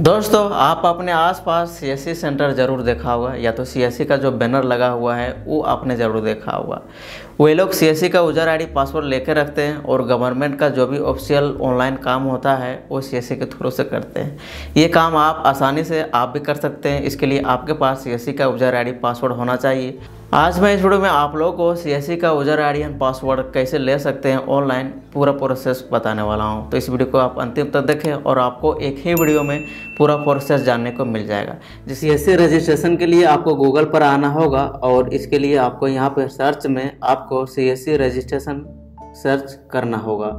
दोस्तों, आप अपने आसपास सीएससी सेंटर ज़रूर देखा होगा, या तो सीएससी का जो बैनर लगा हुआ है वो आपने ज़रूर देखा होगा। वे लोग सीएससी का यूजर आईडी पासवर्ड लेकर रखते हैं और गवर्नमेंट का जो भी ऑफिशियल ऑनलाइन काम होता है वो सीएससी के थ्रू से करते हैं। ये काम आप आसानी से आप भी कर सकते हैं। इसके लिए आपके पास सीएससी का यूजर आईडी पासवर्ड होना चाहिए। आज मैं इस वीडियो में आप लोगों को सीएससी का यूजर आईडी एंड पासवर्ड कैसे ले सकते हैं ऑनलाइन पूरा प्रोसेस बताने वाला हूं। तो इस वीडियो को आप अंतिम तक देखें और आपको एक ही वीडियो में पूरा प्रोसेस जानने को मिल जाएगा। सीएससी रजिस्ट्रेशन के लिए आपको गूगल पर आना होगा और इसके लिए आपको यहाँ पर सर्च में आपको सीएससी रजिस्ट्रेशन सर्च करना होगा।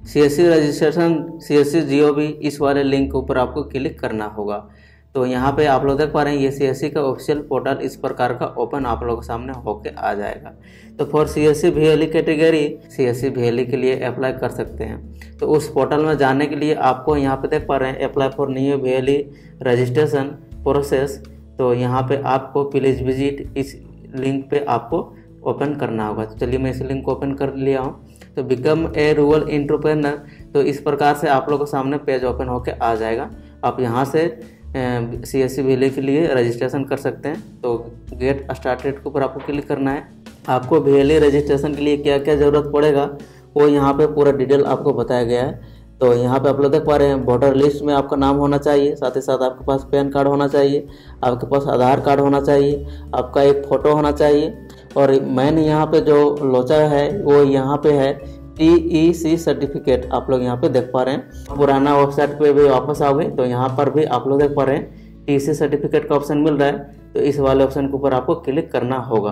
सीएससी रजिस्ट्रेशन सीएससी GOV इस वाले लिंक के ऊपर आपको क्लिक करना होगा। तो यहाँ पे आप लोग देख पा रहे हैं ये सीएससी का ऑफिशियल पोर्टल इस प्रकार का ओपन आप लोगों के सामने होके आ जाएगा। तो for CSC VLE category CSC VLE के लिए अप्लाई कर सकते हैं। तो उस पोर्टल में जाने के लिए आपको यहाँ पे देख पा रहे हैं apply for new VLE registration process. तो यहाँ पे आपको प्लीज विजिट इस लिंक पे आपको ओपन करना होगा। तो चलिए मैं इस लिंक को ओपन कर लिया हूँ। तो बिकम ए रूरल एंटरप्रेन्योर, तो इस प्रकार से आप लोगों के सामने पेज ओपन होके आ जाएगा। आप यहाँ से सीएससी VLE के लिए रजिस्ट्रेशन कर सकते हैं। तो गेट स्टार्टेड के ऊपर आपको क्लिक करना है। आपको VLE रजिस्ट्रेशन के लिए क्या क्या ज़रूरत पड़ेगा वो यहाँ पे पूरा डिटेल आपको बताया गया है। तो यहाँ पे आप लोग देख पा रहे हैं वोटर लिस्ट में आपका नाम होना चाहिए, साथ ही साथ आपके पास पैन कार्ड होना चाहिए, आपके पास आधार कार्ड होना चाहिए, आपका एक फ़ोटो होना चाहिए। और मेन यहाँ पे जो लोचा है वो यहाँ पे है TEC सर्टिफिकेट। आप लोग यहाँ पे देख पा रहे हैं। पुराना वेबसाइट पे भी वापस आओगे तो यहाँ पर भी आप लोग देख पा रहे हैं TEC सर्टिफिकेट का ऑप्शन मिल रहा है। तो इस वाले ऑप्शन के ऊपर आपको क्लिक करना होगा।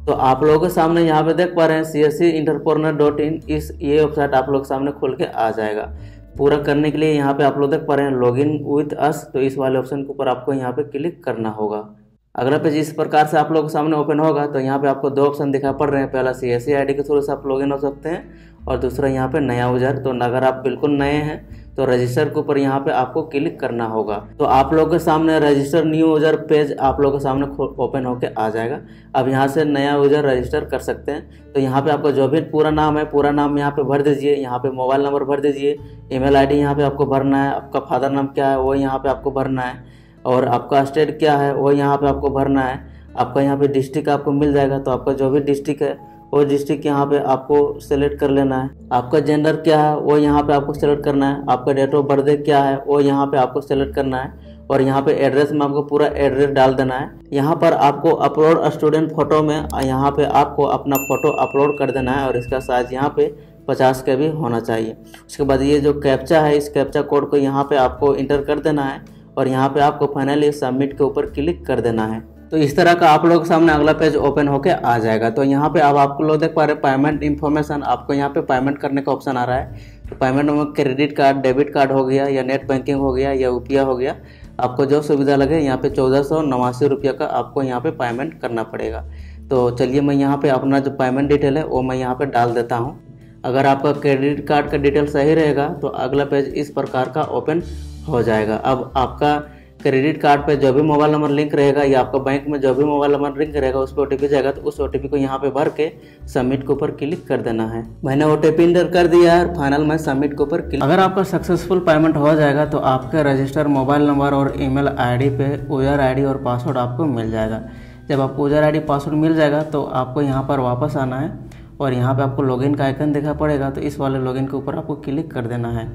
तो आप लोगों के सामने यहाँ पे देख पा रहे हैं cscentrepreneur.in ये वेबसाइट आप लोग सामने खुल के आ जाएगा। पूरा करने के लिए यहाँ पे आप लोग देख पा रहे हैं लॉगिन विथ अस। तो इस वाले ऑप्शन के ऊपर आपको यहाँ पे क्लिक करना होगा। अगला पेज इस प्रकार से आप लोगों के सामने ओपन होगा। तो यहाँ पे आपको दो ऑप्शन दिखाई पड़ रहे हैं। पहला सीएससी आईडी के थ्रू से आप लॉगिन हो सकते हैं और दूसरा यहाँ पे नया यूजर। तो अगर आप बिल्कुल नए हैं तो रजिस्टर के ऊपर यहाँ पे आपको क्लिक करना होगा। तो आप लोगों के सामने रजिस्टर न्यू यूजर पेज आप लोगों के सामने ओपन होके आ जाएगा। अब यहाँ से नया यूजर रजिस्टर कर सकते हैं। तो यहाँ पे आपका जो भी पूरा नाम है पूरा नाम यहाँ पे भर दीजिए। यहाँ पे मोबाइल नंबर भर दीजिए, ईमेल आईडी यहाँ पे आपको भरना है, आपका फादर नाम क्या है वो यहाँ पे आपको भरना है, और आपका स्टेट क्या है वो यहाँ पे आपको भरना है। आपका यहाँ पे डिस्ट्रिक्ट आपको मिल जाएगा। तो आपका जो भी डिस्ट्रिक्ट है वो डिस्ट्रिक्ट यहाँ पे आपको सेलेक्ट कर लेना है। आपका जेंडर क्या है वो यहाँ पे आपको सेलेक्ट करना है। आपका डेट ऑफ बर्थडे क्या है वो यहाँ पे आपको सेलेक्ट करना है। और यहाँ पे एड्रेस में आपको पूरा एड्रेस डाल देना है। यहाँ पर आपको अपलोड स्टूडेंट फोटो में यहाँ पे आपको अपना फोटो अपलोड कर देना है और इसका साइज यहाँ पे 50 KB होना चाहिए। उसके बाद ये जो कैप्चा है इस कैप्चा कोड को यहाँ पे आपको इंटर कर देना है और यहाँ पे आपको फाइनली सबमिट के ऊपर क्लिक कर देना है। तो इस तरह का आप लोगों के सामने अगला पेज ओपन होके आ जाएगा। तो यहाँ पे अब आपको लोग देख पा रहे हैं पेमेंट इन्फॉर्मेशन। आपको यहाँ पे पेमेंट करने का ऑप्शन आ रहा है। तो पेमेंट में क्रेडिट कार्ड, डेबिट कार्ड हो गया या नेट बैंकिंग हो गया या UPI हो गया, आपको जो सुविधा लगे यहाँ पे 1489 रुपये का आपको यहाँ पे पेमेंट करना पड़ेगा। तो चलिए मैं यहाँ पे अपना जो पेमेंट डिटेल है वो मैं यहाँ पे डाल देता हूँ। अगर आपका क्रेडिट कार्ड का डिटेल सही रहेगा तो अगला पेज इस प्रकार का ओपन हो जाएगा। अब आपका क्रेडिट कार्ड पे जो भी मोबाइल नंबर लिंक रहेगा या आपका बैंक में जो भी मोबाइल नंबर लिंक रहेगा उस पर OTP जाएगा। तो उस OTP को यहाँ पे भर के सबमिट के ऊपर क्लिक कर देना है। मैंने OTP इंटर कर दिया है। फाइनल में सबमिट के ऊपर क्लिक। अगर आपका सक्सेसफुल पेमेंट हो जाएगा तो आपके रजिस्टर मोबाइल नंबर और ईमेल आईडी पे यूजर आईडी और पासवर्ड आपको मिल जाएगा। जब आपको यूजर आईडी पासवर्ड मिल जाएगा तो आपको यहाँ पर वापस आना है और यहाँ पे आपको लॉगिन का आइकन दिखा पड़ेगा। तो इस वाले लॉगिन के ऊपर आपको क्लिक कर देना है।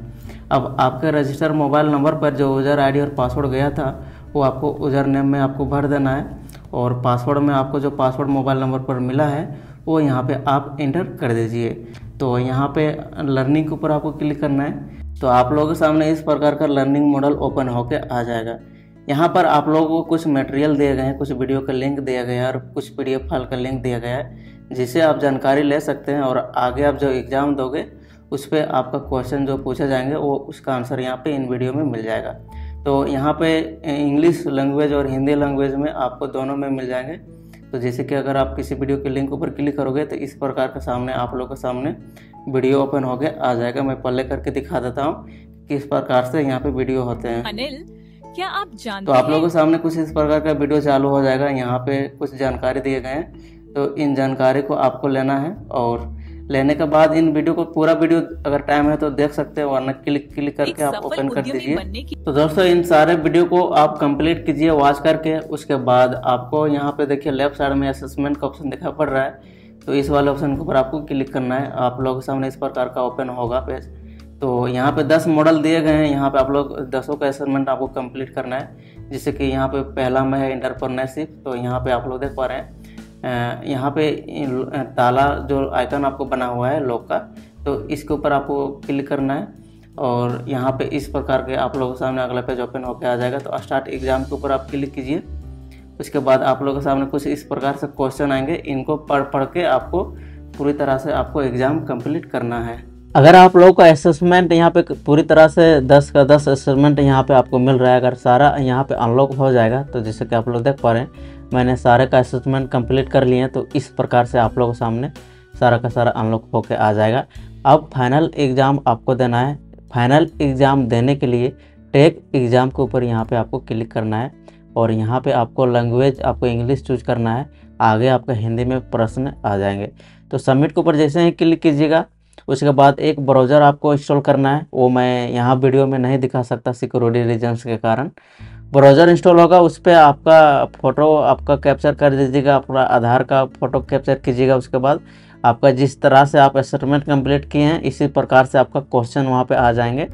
अब आपके रजिस्टर मोबाइल नंबर पर जो यूजर आईडी और पासवर्ड गया था वो आपको यूजर नेम में आपको भर देना है और पासवर्ड में आपको जो पासवर्ड मोबाइल नंबर पर मिला है वो यहाँ पे आप इंटर कर दीजिए। तो यहाँ पे लर्निंग के ऊपर आपको क्लिक करना है। तो आप लोगों के सामने इस प्रकार का लर्निंग मॉडल ओपन होके आ जाएगा। यहाँ पर आप लोगों को कुछ मटेरियल दिए गए हैं, कुछ वीडियो का लिंक दिया गया है और कुछ PDF फाइल का लिंक दिया गया है जिससे आप जानकारी ले सकते हैं और आगे आप जो एग्ज़ाम दोगे उस पर आपका क्वेश्चन जो पूछे जाएंगे वो उसका आंसर यहाँ पे इन वीडियो में मिल जाएगा। तो यहाँ पे इंग्लिश लैंग्वेज और हिंदी लैंग्वेज में आपको दोनों में मिल जाएंगे। तो जैसे कि अगर आप किसी वीडियो के लिंक ऊपर क्लिक करोगे तो इस प्रकार के सामने आप लोगों के सामने वीडियो ओपन होके आ जाएगा। मैं पहले करके दिखा देता हूँ किस प्रकार से यहाँ पे वीडियो होते हैं। अनिल, क्या आप जानते तो आप लोगों के सामने कुछ इस प्रकार का वीडियो चालू हो जाएगा। यहाँ पे कुछ जानकारी दिए गए हैं। तो इन जानकारी को आपको लेना है और लेने के बाद इन वीडियो को पूरा वीडियो अगर टाइम है तो देख सकते हैं, वरना क्लिक करके एक आप सफल ओपन कर उद्यमी दीजिए। बनने की तो दोस्तों इन सारे वीडियो को आप कंप्लीट कीजिए वॉच करके। उसके बाद आपको यहाँ पे देखिए लेफ्ट साइड में असेसमेंट का ऑप्शन दिखाई पड़ रहा है, तो इस वाले ऑप्शन के ऊपर आपको क्लिक करना है। आप लोगों के सामने इस प्रकार का ओपन होगा पेज। तो यहाँ पे 10 मॉडल दिए गए हैं, यहाँ पे आप लोग 10 का असेसमेंट आपको कंप्लीट करना है। जैसे कि यहाँ पे पहला में है एंटरप्रेन्योरशिप, तो यहाँ पे आप लोग देख पा रहे हैं यहाँ पे ताला जो आइकन आपको बना हुआ है लॉक का, तो इसके ऊपर आपको क्लिक करना है और यहाँ पे इस प्रकार के आप लोगों के सामने अगला पेज ओपन होकर आ जाएगा। तो स्टार्ट एग्जाम के ऊपर आप क्लिक कीजिए। उसके बाद आप लोगों के सामने कुछ इस प्रकार से क्वेश्चन आएंगे, इनको पढ़ के आपको पूरी तरह से आपको एग्ज़ाम कंप्लीट करना है। अगर आप लोगों का असेसमेंट यहाँ पे पूरी तरह से 10 का 10 असेसमेंट यहाँ पे आपको मिल रहा है, अगर सारा यहाँ पे अनलॉक हो जाएगा, तो जैसे कि आप लोग देख पा रहे हैं मैंने सारे का असेसमेंट कंप्लीट कर लिए हैं, तो इस प्रकार से आप लोगों के सामने सारा का सारा अनलॉक होके आ जाएगा। अब फाइनल एग्ज़ाम आपको देना है। फाइनल एग्ज़ाम देने के लिए टेक एग्ज़ाम के ऊपर यहाँ पे आपको क्लिक करना है और यहाँ पे आपको लैंग्वेज आपको इंग्लिश चूज करना है। आगे आपका हिंदी में प्रश्न आ जाएंगे। तो सबमिट के ऊपर जैसे ही क्लिक कीजिएगा, उसके बाद एक ब्राउज़र आपको इंस्टॉल करना है। वो मैं यहाँ वीडियो में नहीं दिखा सकता सिक्योरिटी रीजन्स के कारण। ब्राउज़र इंस्टॉल होगा, उस पर आपका फ़ोटो आपका कैप्चर कर दीजिएगा, अपना आधार का फ़ोटो कैप्चर कीजिएगा। उसके बाद आपका जिस तरह से आप असेसमेंट कंप्लीट किए हैं इसी प्रकार से आपका क्वेश्चन वहाँ पे आ जाएंगे।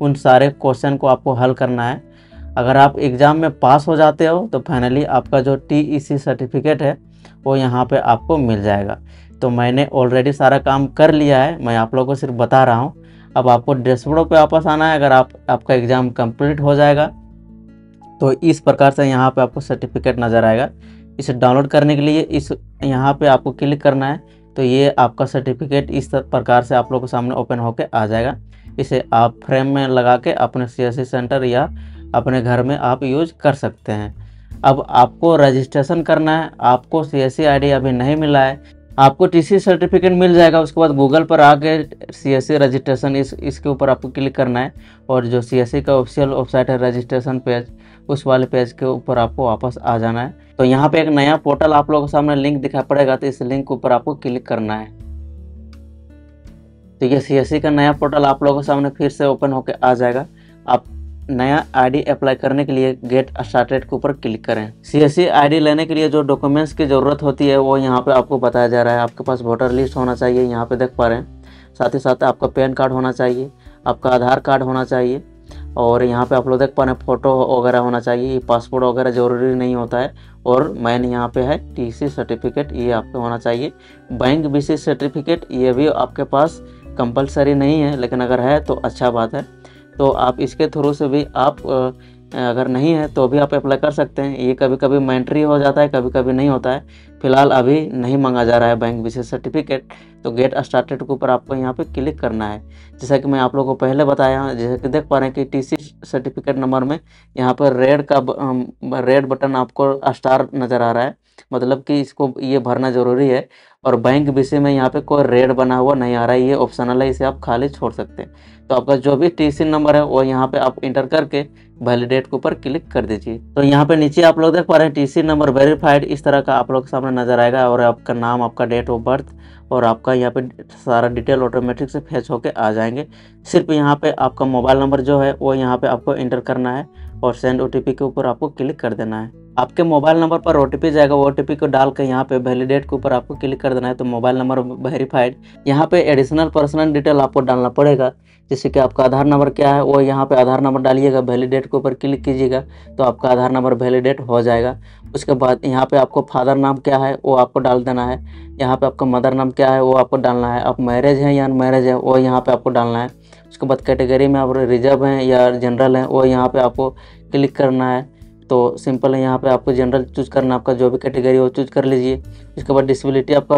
उन सारे क्वेश्चन को आपको हल करना है। अगर आप एग्ज़ाम में पास हो जाते हो तो फाइनली आपका जो TEC सर्टिफिकेट है वो यहाँ पे आपको मिल जाएगा। तो मैंने ऑलरेडी सारा काम कर लिया है, मैं आप लोगों को सिर्फ बता रहा हूँ। अब आपको डैशबोर्ड पे वापस आना है। अगर आपका एग्ज़ाम कंप्लीट हो जाएगा तो इस प्रकार से यहाँ पे आपको सर्टिफिकेट नज़र आएगा। इसे डाउनलोड करने के लिए इस यहाँ पे आपको क्लिक करना है, तो ये आपका सर्टिफिकेट इस प्रकार से आप लोगों के सामने ओपन होके आ जाएगा। इसे आप फ्रेम में लगा के अपने CSC सेंटर या अपने घर में आप यूज कर सकते हैं। अब आपको रजिस्ट्रेशन करना है। आपको CSC ID अभी नहीं मिला है, आपको TC सर्टिफिकेट मिल जाएगा। उसके बाद गूगल पर आके CSC रजिस्ट्रेशन इसके ऊपर आपको क्लिक करना है और जो CSC का ऑफिशियल वेबसाइट है रजिस्ट्रेशन पेज, उस वाले पेज के ऊपर आपको वापस आ जाना है। तो यहाँ पे एक नया पोर्टल आप लोगों के सामने लिंक दिखाई पड़ेगा, तो इस लिंक के ऊपर आपको क्लिक करना है। तो ये CSC का नया पोर्टल आप लोगों के सामने फिर से ओपन होकर आ जाएगा। आप नया ID अप्लाई करने के लिए गेट स्टार्टेड के ऊपर क्लिक करें। CSC ID लेने के लिए जो डॉक्यूमेंट्स की ज़रूरत होती है वो यहाँ पे आपको बताया जा रहा है। आपके पास वोटर लिस्ट होना चाहिए, यहाँ पे देख पा रहे हैं। साथ ही साथ आपका पैन कार्ड होना चाहिए, आपका आधार कार्ड होना चाहिए और यहाँ पे आप लोग देख पा रहे हैं फ़ोटो वगैरह होना चाहिए। पासपोर्ट वगैरह ज़रूरी नहीं होता है। और मेन यहाँ पे है TC सर्टिफिकेट, ये आपको होना चाहिए। बैंक BC सर्टिफिकेट ये भी आपके पास कंपलसरी नहीं है, लेकिन अगर है तो अच्छा बात है। तो आप इसके थ्रू से भी आप अगर नहीं है तो भी आप अप्लाई कर सकते हैं। ये कभी कभी मैंडेटरी हो जाता है, कभी कभी नहीं होता है। फिलहाल अभी नहीं मांगा जा रहा है बैंक BC सर्टिफिकेट। तो गेट स्टार्टेड के ऊपर आपको यहाँ पे क्लिक करना है। जैसा कि मैं आप लोगों को पहले बताया, जैसे कि देख पा रहे हैं कि TC सर्टिफिकेट नंबर में यहाँ पर रेड बटन आपको स्टार नज़र आ रहा है, मतलब कि इसको ये भरना ज़रूरी है। और बैंक BC में यहाँ पे कोई रेड बना हुआ नहीं आ रहा है, ये ऑप्शनल है, इसे आप खाली छोड़ सकते हैं। तो आपका जो भी TC नंबर है वो यहाँ पे आप इंटर करके वैलिडेट के ऊपर क्लिक कर दीजिए। तो यहाँ पे नीचे आप लोग देख पा रहे हैं TC नंबर वेरीफाइड, इस तरह का आप लोग के सामने नजर आएगा। और आपका नाम, आपका डेट ऑफ बर्थ और आपका यहाँ पे सारा डिटेल ऑटोमेटिक से फैच होके आ जाएंगे। सिर्फ यहाँ पे आपका मोबाइल नंबर जो है वो यहाँ पे आपको इंटर करना है और सेंड OTP के ऊपर आपको क्लिक कर देना है। आपके मोबाइल नंबर पर OTP जाएगा, वो OTP को डाल के यहाँ पे वैलिडेट के ऊपर आपको क्लिक कर देना है। तो मोबाइल नंबर वेरीफाइड। यहाँ पे एडिशनल पर्सनल डिटेल आपको डालना पड़ेगा, जैसे कि आपका आधार नंबर क्या है वो यहाँ पे आधार नंबर डालिएगा, वैलिडेट के ऊपर क्लिक कीजिएगा तो आपका आधार नंबर वैलिडेट हो जाएगा। उसके बाद यहाँ पे आपको फादर नाम क्या है वो आपको डाल देना है। यहाँ पे आपका मदर नाम क्या है वो आपको डालना है। आप मैरिज हैं या अनमैरिज है वो यहाँ पे आपको डालना है। उसके बाद कैटेगरी में आप रिजर्व हैं या जनरल हैं वो यहाँ पे आपको क्लिक करना है। तो सिंपल है, यहाँ पे आपको जनरल चूज करना, आपका जो भी कैटेगरी हो चूज कर लीजिए। उसके बाद डिसेबिलिटी आपका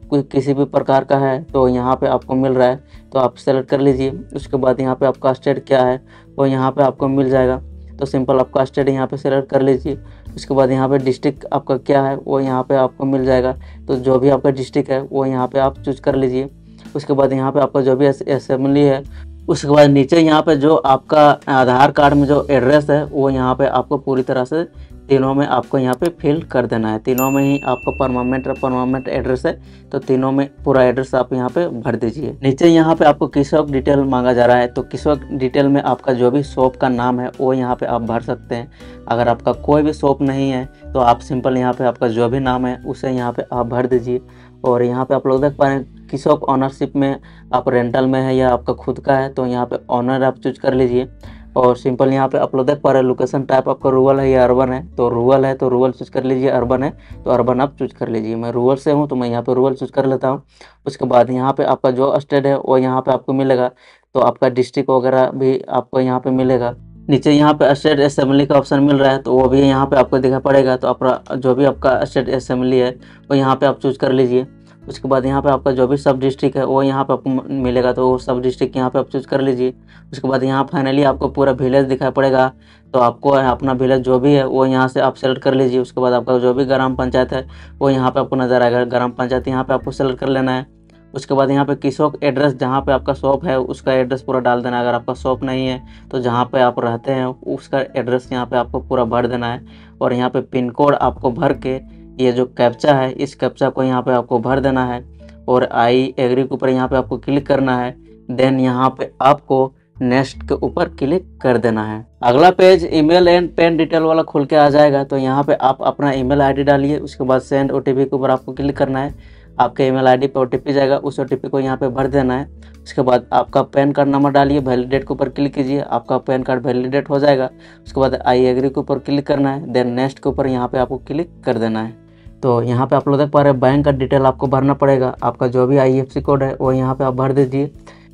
कोई किसी भी प्रकार का है तो यहाँ पे आपको मिल रहा है तो आप सेलेक्ट कर लीजिए। उसके बाद यहाँ पे आपका स्टेट क्या है वो यहाँ पे आपको मिल जाएगा, तो सिंपल आपका स्टेट यहाँ पे सेलेक्ट कर लीजिए। उसके बाद यहाँ पे डिस्ट्रिक्ट आपका क्या है वो यहाँ पे आपको मिल जाएगा, तो जो भी आपका डिस्ट्रिक्ट है वो यहाँ पे आप चूज कर लीजिए। उसके बाद यहाँ पे आपका जो भी असेंबली है उसके बाद नीचे यहाँ पे जो आपका आधार कार्ड में जो एड्रेस है वो यहाँ पे आपको पूरी तरह से तीनों में आपको यहाँ पे फिल कर देना है। तीनों में ही आपको परमानेंट एड्रेस है, तो तीनों में पूरा एड्रेस आप यहाँ पे भर दीजिए। नीचे यहाँ पे आपको किसॉक डिटेल मांगा जा रहा है, तो किसॉक डिटेल में आपका जो भी शॉप का नाम है वो यहाँ पे आप भर सकते हैं। अगर आपका कोई भी शॉप नहीं है तो आप सिंपल यहाँ पे आपका जो भी नाम है उसे यहाँ पे आप भर दीजिए। और यहाँ पे आप लोग देख पा रहे हैं किसॉक ऑनरशिप में आप रेंटल में है या आपका खुद का है, तो यहाँ पे ऑनर आप चूज कर लीजिए। और सिंपल यहाँ पे आप लोग देख पा रहे हैं लोकेशन टाइप आपका रूरल है या अर्बन है, तो रूरल है तो रूरल चूज कर लीजिए, अर्बन है तो अर्बन आप चूज कर लीजिए। मैं रूरल से हूँ तो मैं यहाँ पे रूरल चूज कर लेता हूँ। उसके बाद यहाँ पे आपका जो स्टेट है वो यहाँ पे आपको मिलेगा, तो आपका डिस्ट्रिक्ट वगैरह भी आपको यहाँ पे मिलेगा। नीचे यहाँ पे स्टेट असेंबली का ऑप्शन मिल रहा है, तो वो भी यहाँ पे आपको दिखा पड़ेगा। तो अपना जो भी आपका स्टेट असेंबली है वो यहाँ पे आप चूज कर लीजिए। उसके बाद यहाँ पे आपका जो भी सब डिस्ट्रिक्ट है वो यहाँ पे आपको मिलेगा, तो वो सब डिस्ट्रिक्ट यहाँ पे आप चूज कर लीजिए। उसके बाद यहाँ फाइनली आपको पूरा विलेज दिखाई पड़ेगा, तो आपको अपना विलेज जो भी है वो यहाँ से आप सेलेक्ट कर लीजिए। उसके बाद आपका जो भी ग्राम पंचायत है वो यहाँ पे आपको नजर आएगा, ग्राम पंचायत यहाँ पे आपको सेलेक्ट कर लेना है। उसके बाद यहाँ पे किसॉक एड्रेस जहाँ पे आपका शॉप है उसका एड्रेस पूरा डाल देना है। अगर आपका शॉप नहीं है तो जहाँ पे आप रहते हैं उसका एड्रेस यहाँ पे आपको पूरा भर देना है। और यहाँ पे पिन कोड आपको भर के ये जो कैप्चा है इस कैप्चा को यहाँ पे आपको भर देना है और आई एग्री के ऊपर यहाँ पे आपको क्लिक करना है। देन यहाँ पे आपको नेक्स्ट के ऊपर क्लिक कर देना है। अगला page email and PAN detail वाला खुल के आ जाएगा, तो यहाँ पे आप अपना ईमेल आईडी डालिए। उसके बाद सेंड ओटीपी के ऊपर आपको क्लिक करना है। आपके ईमेल आईडी पे ओटीपी जाएगा, उस ओटीपी को यहाँ पे भर देना है। उसके बाद आपका पैन कार्ड नंबर डालिए, वैलिडेट के ऊपर क्लिक कीजिए, आपका पैन कार्ड वैलिडेट हो जाएगा। उसके बाद आई एग्री के ऊपर क्लिक करना है, देन नेक्स्ट के ऊपर यहाँ पे आपको क्लिक कर देना है। तो यहाँ पे आप लोग देख पा रहे हैं बैंक का डिटेल आपको भरना पड़ेगा। आपका जो भी IFSC कोड है वो यहाँ पे आप भर दीजिए।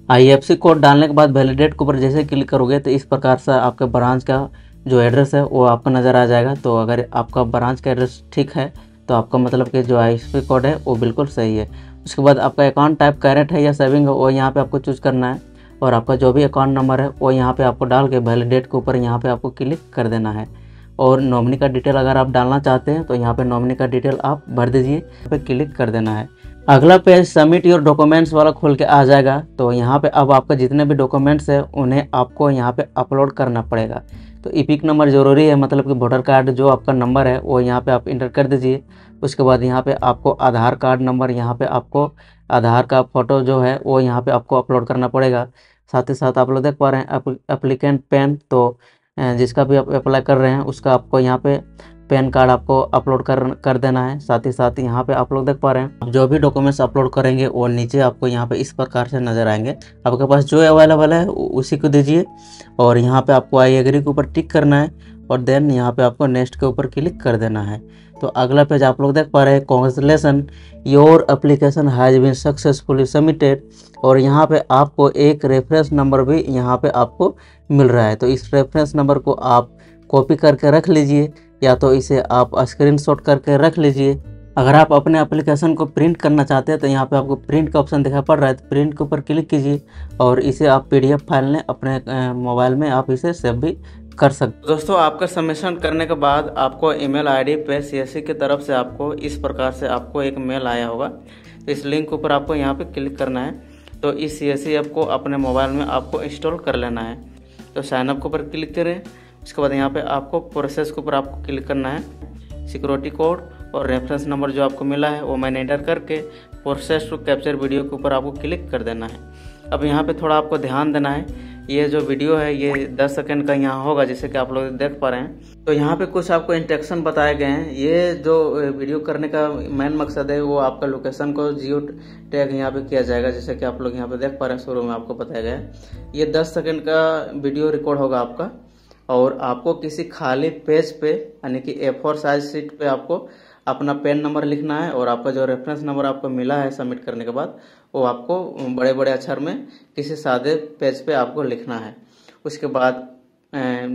IFSC कोड डालने के बाद वैलिडेट के ऊपर जैसे क्लिक करोगे तो इस प्रकार से आपके ब्रांच का जो एड्रेस है वो आपको नज़र आ जाएगा। तो अगर आपका ब्रांच का एड्रेस ठीक है तो आपका मतलब कि जो IFSC कोड है वो बिल्कुल सही है। उसके बाद आपका अकाउंट टाइप करेंट है या सेविंग है वो यहाँ पे आपको चूज करना है। और आपका जो भी अकाउंट नंबर है वो यहाँ पे आपको डाल के वैलिडेट के ऊपर यहाँ पे आपको क्लिक कर देना है। और नॉमिनी का डिटेल अगर आप डालना चाहते हैं तो यहाँ पे नॉमिनी का डिटेल आप भर दीजिए, यहाँ पे क्लिक कर देना है। अगला पेज सबमिट योर डॉक्यूमेंट्स वाला खोल के आ जाएगा। तो यहाँ पे अब आपका जितने भी डॉक्यूमेंट्स है उन्हें आपको यहाँ पे अपलोड करना पड़ेगा। तो इपिक नंबर ज़रूरी है, मतलब कि वोटर कार्ड जो आपका नंबर है वो यहाँ पे आप इंटर कर दीजिए। उसके बाद यहाँ पे आपको आधार कार्ड नंबर, यहाँ पे आपको आधार का फ़ोटो जो है वो यहाँ पे आपको अपलोड करना पड़ेगा। साथ ही साथ आप लोग देख पा रहे हैं एप्लीकेंट पैन, तो जिसका भी आप अप्लाई कर रहे हैं उसका आपको यहाँ पे पैन कार्ड आपको अपलोड कर देना है। साथ ही साथ यहाँ पे आप लोग देख पा रहे हैं जो भी डॉक्यूमेंट्स अपलोड करेंगे वो नीचे आपको यहाँ पे इस प्रकार से नज़र आएंगे। आपके पास जो अवेलेबल है उसी को दीजिए और यहाँ पे आपको आई एग्री के ऊपर टिक करना है और देन यहाँ पे आपको नेक्स्ट के ऊपर क्लिक कर देना है। तो अगला पेज आप लोग देख पा रहे हैं, congratulation your application has been successfully submitted. और यहाँ पे आपको एक रेफरेंस नंबर भी यहाँ पे आपको मिल रहा है। तो इस रेफरेंस नंबर को आप कॉपी करके रख लीजिए या तो इसे आप स्क्रीनशॉट करके रख लीजिए। अगर आप अपने एप्लीकेशन को प्रिंट करना चाहते हैं तो यहाँ पे आपको प्रिंट का ऑप्शन दिखाई पड़ रहा है, तो प्रिंट के ऊपर क्लिक कीजिए और इसे आप PDF फाइल में अपने मोबाइल में आप इसे सेव भी कर सकते। दोस्तों, आपका सबमिशन करने के बाद आपको ईमेल आईडी पे CSC की तरफ से आपको इस प्रकार से आपको एक मेल आया होगा। तो इस लिंक के ऊपर आपको यहाँ पे क्लिक करना है। तो इस CSC ऐप को अपने मोबाइल में आपको इंस्टॉल कर लेना है। तो साइन अप के ऊपर क्लिक करें। उसके बाद यहाँ पे आपको प्रोसेस के ऊपर आपको क्लिक करना है। सिक्योरिटी कोड और रेफरेंस नंबर जो आपको मिला है वो मैंने एंटर करके प्रोसेस टू कैप्चर वीडियो के ऊपर आपको क्लिक कर देना है। अब यहाँ पे थोड़ा आपको ध्यान देना है, ये जो वीडियो है ये 10 सेकंड का यहाँ होगा, जैसे कि आप लोग देख पा रहे हैं। तो यहाँ पे कुछ आपको इंस्ट्रक्शन बताए गए हैं। ये जो वीडियो करने का मेन मकसद है वो आपका लोकेशन को जियो टैग यहाँ पे किया जाएगा, जैसे कि आप लोग यहाँ पे देख पा रहे हैं। शुरू में आपको बताया गया है ये 10 सेकंड का वीडियो रिकॉर्ड होगा आपका, और आपको किसी खाली पेज पे यानी कि A4 साइज शीट पे आपको अपना पेन नंबर लिखना है और आपका जो रेफरेंस नंबर आपको मिला है सबमिट करने के बाद वो आपको बड़े बड़े अक्षर में किसी सादे पेज पे आपको लिखना है। उसके बाद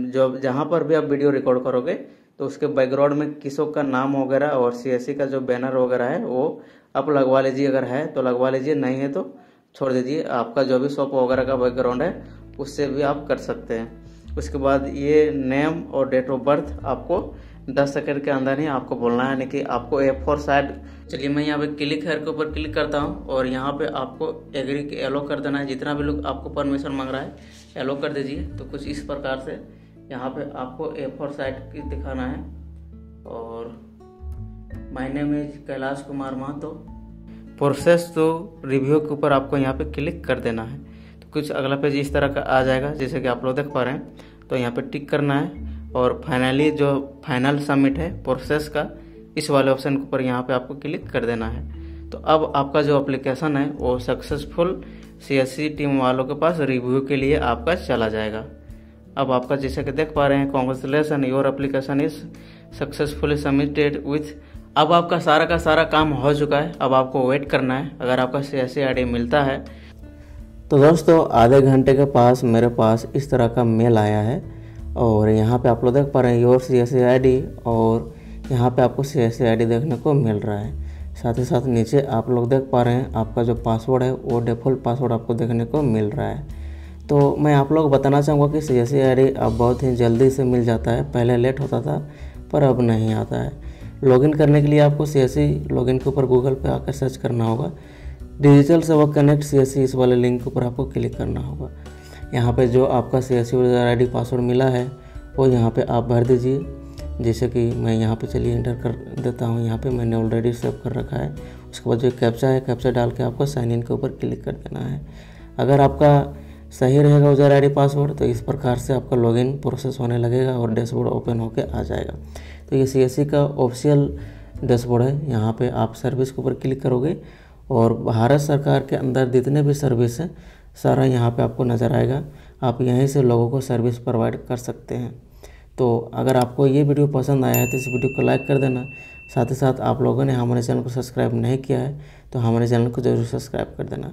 जो जहाँ पर भी आप वीडियो रिकॉर्ड करोगे तो उसके बैकग्राउंड में किसों का नाम वगैरह और CSC का जो बैनर वगैरह है वो आप लगवा लीजिए। अगर है तो लगवा लीजिए, नहीं है तो छोड़ दीजिए। आपका जो भी शॉप वगैरह का बैकग्राउंड है उससे भी आप कर सकते हैं। उसके बाद ये नेम और डेट ऑफ बर्थ आपको 10 सेकंड के अंदर ही आपको बोलना है, यानी कि आपको A4 साइड। चलिए मैं यहाँ पे क्लिक हेयर के ऊपर क्लिक करता हूँ और यहाँ पे आपको एग्री के एलो कर देना है। जितना भी लोग आपको परमिशन मांग रहा है एलो कर दीजिए। तो कुछ इस प्रकार से यहाँ पे आपको A4 साइड की दिखाना है। और my name is Kailash Kumar Mahato. Process तो रिव्यू के ऊपर आपको यहाँ पे क्लिक कर देना है। तो कुछ अगला पेज इस तरह का आ जाएगा, जैसे कि आप लोग देख पा रहे हैं। तो यहाँ पे टिक करना है और फाइनली जो फाइनल सबमिट है प्रोसेस का, इस वाले ऑप्शन के ऊपर यहाँ पे आपको क्लिक कर देना है। तो अब आपका जो एप्लीकेशन है वो सक्सेसफुल CSC टीम वालों के पास रिव्यू के लिए आपका चला जाएगा। अब आपका जैसे कि देख पा रहे हैं, congratulation your application is successfully submitted with. अब आपका सारा का सारा काम हो चुका है। अब आपको वेट करना है अगर आपका CSC ID मिलता है। तो दोस्तों आधे घंटे के पास मेरे पास इस तरह का मेल आया है और यहाँ पे आप लोग देख पा रहे हैं योर CSC ID, और यहाँ पे आपको CSC ID देखने को मिल रहा है। साथ ही साथ नीचे आप लोग देख पा रहे हैं आपका जो पासवर्ड है वो डिफ़ॉल्ट पासवर्ड आपको देखने को मिल रहा है। तो मैं आप लोग बताना चाहूँगा कि CSC ID अब बहुत ही जल्दी से मिल जाता है। पहले लेट होता था पर अब नहीं आता है। लॉगिन करने के लिए आपको CSC लॉगिन के ऊपर गूगल पे आकर सर्च करना होगा। डिजिटल सेवा कनेक्ट CSC, इस वाले लिंक के ऊपर आपको क्लिक करना होगा। यहाँ पे जो आपका CSC यूज़र ID पासवर्ड मिला है वो यहाँ पे आप भर दीजिए। जैसे कि मैं यहाँ पे चलिए इंटर कर देता हूँ। यहाँ पे मैंने ऑलरेडी सेव कर रखा है। उसके बाद जो कैप्चा है, कैप्चा डाल के आपको साइन इन के ऊपर क्लिक कर देना है। अगर आपका सही रहेगा यूज़र ID पासवर्ड तो इस प्रकार से आपका लॉगिन प्रोसेस होने लगेगा और डैशबोर्ड ओपन होकर आ जाएगा। तो ये CSC का ऑफिशियल डैशबोर्ड है। यहाँ पे आप सर्विस के ऊपर क्लिक करोगे और भारत सरकार के अंदर जितने भी सर्विस हैं सारा यहाँ पे आपको नज़र आएगा। आप यहीं से लोगों को सर्विस प्रोवाइड कर सकते हैं। तो अगर आपको ये वीडियो पसंद आया है तो इस वीडियो को लाइक कर देना। साथ ही साथ आप लोगों ने हमारे चैनल को सब्सक्राइब नहीं किया है तो हमारे चैनल को ज़रूर सब्सक्राइब कर देना।